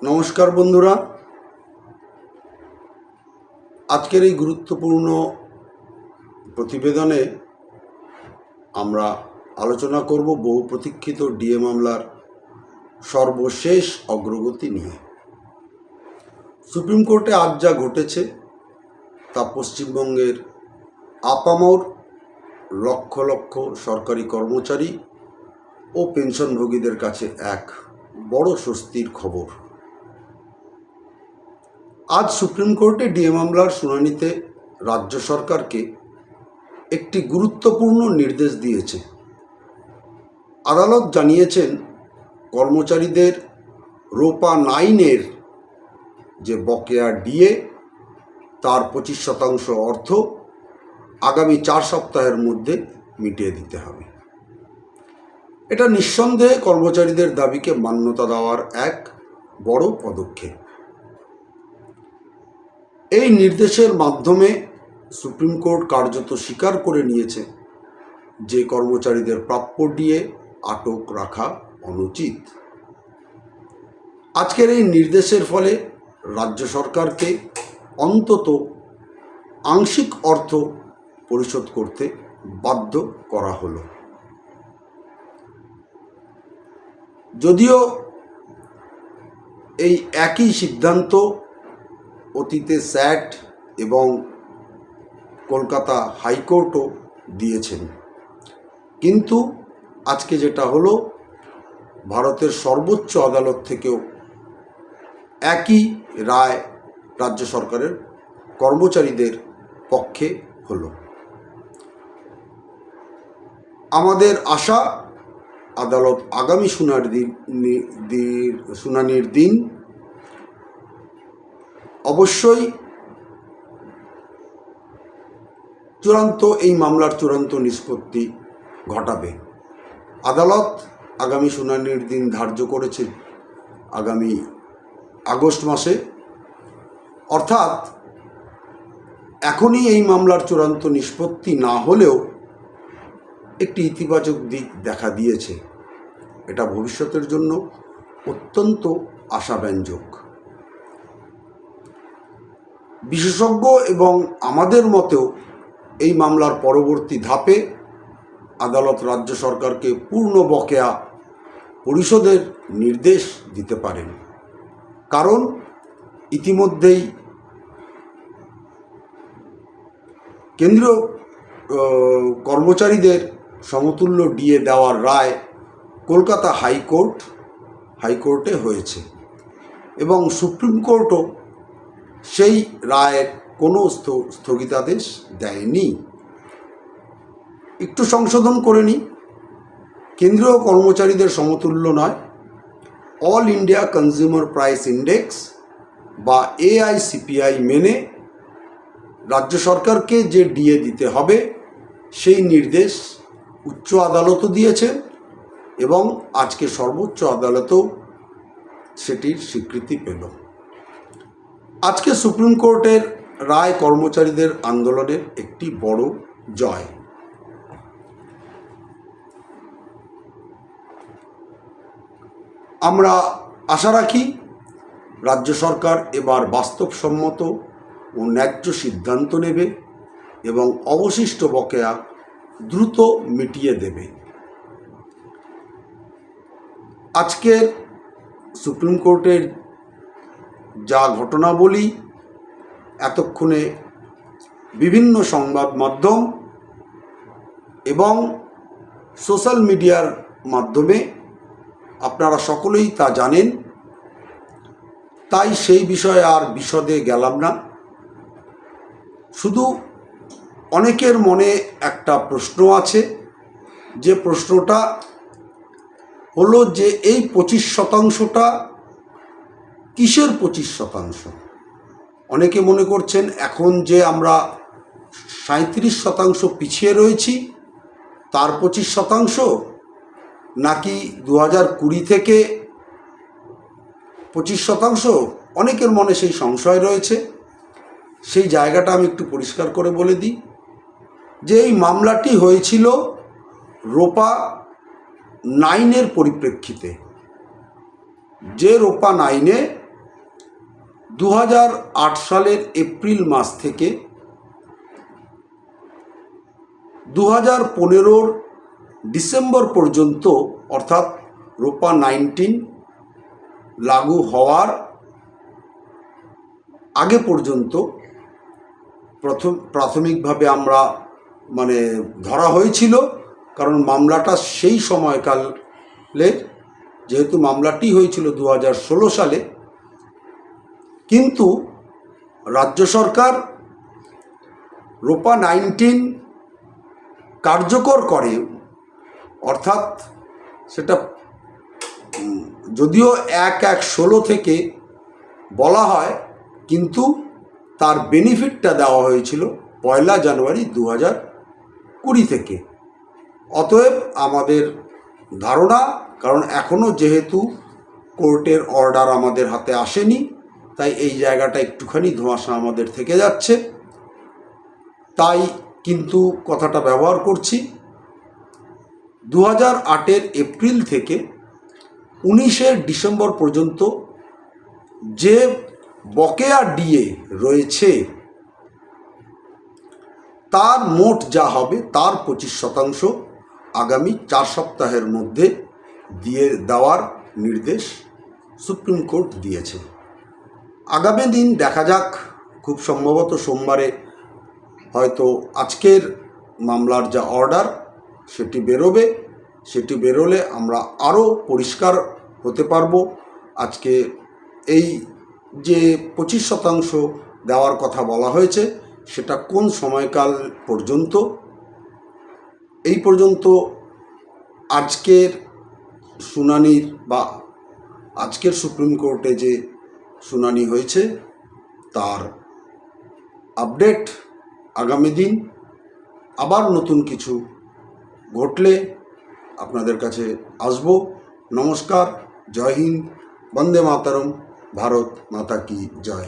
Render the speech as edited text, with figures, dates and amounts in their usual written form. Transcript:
নমস্কার বন্ধুরা, আজকের এই গুরুত্বপূর্ণ প্রতিবেদনে আমরা আলোচনা করব বহু প্রতীক্ষিত ডিএ মামলার সর্বশেষ অগ্রগতি নিয়ে। সুপ্রিম কোর্টে আজ যা ঘটেছে তা পশ্চিমবঙ্গের আপামর লক্ষ লক্ষ সরকারি কর্মচারী ও পেনশনভোগীদের কাছে এক বড় স্বস্তির খবর। আজ সুপ্রিম কোর্টে ডিএ মামলার শুনানিতে রাজ্য সরকারকে একটি গুরুত্বপূর্ণ নির্দেশ দিয়েছে। আদালত জানিয়েছেন, কর্মচারীদের রোপা 9-এর যে বকেয়া ডিএ তার 25% অর্থ আগামী 4 সপ্তাহের মধ্যে মিটিয়ে দিতে হবে। এটা নিঃসন্দেহে কর্মচারীদের দাবিকে মান্যতা দেওয়ার এক বড় পদক্ষেপ। এই নির্দেশের মাধ্যমে সুপ্রিম কোর্ট কার্যত স্বীকার করে নিয়েছে যে কর্মচারীদের প্রাপ্য ডিএ আটক রাখা অনুচিত। আজকের এই নির্দেশের ফলে রাজ্য সরকারকে অন্তত আংশিক অর্থ পরিশোধ করতে বাধ্য করা হলো। যদিও এই একই সিদ্ধান্ত অতীতে স্যাট এবং কলকাতা হাইকোর্টও দিয়েছেন, কিন্তু আজকে যেটা হলো, ভারতের সর্বোচ্চ আদালত থেকেও একই রায় রাজ্য সরকারের কর্মচারীদের পক্ষে হলো। আমাদের আশা, আদালত আগামী শুনানির দিন অবশ্যই এই মামলার চূড়ান্ত নিষ্পত্তি ঘটাবে। আদালত আগামী শুনানির দিন ধার্য করেছে আগামী আগস্ট মাসে, অর্থাৎ এখনই এই মামলার চূড়ান্ত নিষ্পত্তি না হলেও একটি ইতিবাচক দিক দেখা দিয়েছে। এটা ভবিষ্যতের জন্য অত্যন্ত আশাব্যঞ্জক। বিশেষজ্ঞ এবং আমাদের মতেও এই মামলার পরবর্তী ধাপে আদালত রাজ্য সরকারকে পূর্ণ বকেয়া পরিশোধের নির্দেশ দিতে পারেন, কারণ ইতিমধ্যেই কেন্দ্রীয় কর্মচারীদের সমতুল্য ডিএ দেওয়ার রায় কলকাতা হাইকোর্টে হয়েছে এবং সুপ্রিম কোর্টও সেই রায়ের কোনো স্থগিতাদেশ দেয়নি। একটু সংশোধন করে নিই, কেন্দ্রীয় কর্মচারীদের সমতুল্য নয়, all India consumer price index বা AICPI মেনে রাজ্য সরকারকে যে ডিএ দিতে হবে সেই নির্দেশ উচ্চ আদালতও দিয়েছে এবং আজকে সর্বোচ্চ আদালতও সেটির স্বীকৃতি পেল। আজকে সুপ্রিম কোর্টের রায় কর্মচারীদের আন্দোলনের একটি বড় জয়। আমরা আশা রাখি রাজ্য সরকার এবার বাস্তবসম্মত ও ন্যায্য সিদ্ধান্ত নেবে এবং অবশিষ্ট বকেয়া দ্রুত মিটিয়ে দেবে। আজকের সুপ্রিম কোর্টের যা ঘটনাবলী এতক্ষণে বিভিন্ন সংবাদ মাধ্যম এবং সোশ্যাল মিডিয়ার মাধ্যমে আপনারা সকলেই তা জানেন, তাই সেই বিষয়ে আর বিশদে গেলাম না। শুধু অনেকের মনে একটা প্রশ্ন আছে, যে প্রশ্নটা হলো যে এই 25%টা কিসের 25%? অনেকে মনে করছেন এখন যে আমরা 37% পিছিয়ে রয়েছি তার 25%, নাকি 2020 থেকে 25%? অনেকের মনে সেই সংশয় রয়েছে। সেই জায়গাটা আমি একটু পরিষ্কার করে বলে দিই যে এই মামলাটি হয়েছিল রোপা 9-এর পরিপ্রেক্ষিতে। যে রোপা 9-এ 2008 সালের এপ্রিল মাস থেকে 2015 ডিসেম্বর পর্যন্ত, অর্থাৎ রোপা 19 লাগু হওয়ার আগে পর্যন্ত প্রাথমিকভাবে আমরা ধরা হয়েছিল, কারণ মামলাটা সেই সময়কালে, যেহেতু মামলাটি হয়েছিল 2016 সালে, কিন্তু রাজ্য সরকার রোপা 19 কার্যকর করে, অর্থাৎ সেটা যদিও 1/1/16 থেকে বলা হয়, কিন্তু তার বেনিফিটটা দেওয়া হয়েছিল 1 জানুয়ারি 2020 থেকে। অতএব আমাদের ধারণা, কারণ এখনও যেহেতু কোর্টের অর্ডার আমাদের হাতে আসেনি, তাই এই জায়গাটা একটুখানি ধোঁয়াশা আমাদের থেকে যাচ্ছে, তাই কিন্তু কথাটা ব্যবহার করছি। 2008 এপ্রিল থেকে 19 ডিসেম্বর পর্যন্ত যে বকেয়া ডিএ রয়েছে, তার মোট যা হবে তার 25% আগামী 4 সপ্তাহের মধ্যে দিয়ে দেওয়ার নির্দেশ সুপ্রিম কোর্ট দিয়েছে। আগামী দিন দেখা যাক, খুব সম্ভবত সোমবারে হয়তো আজকের মামলার যা অর্ডার সেটি বেরোবে। সেটি বেরোলে আমরা আরও পরিষ্কার হতে পারবো। আজকে এই যে 25% দেওয়ার কথা বলা হয়েছে, সেটা কোন সময়কাল পর্যন্ত, এই পর্যন্ত আজকের শুনানির বা আজকের সুপ্রিম কোর্টে যে শুনানি হয়েছে তার আপডেট আগামী দিন। আবার নতুন কিছু ঘটলে আপনাদের কাছে আসব। নমস্কার, জয় হিন্দ, বন্দে মাতরম, ভারত মাতা কি জয়।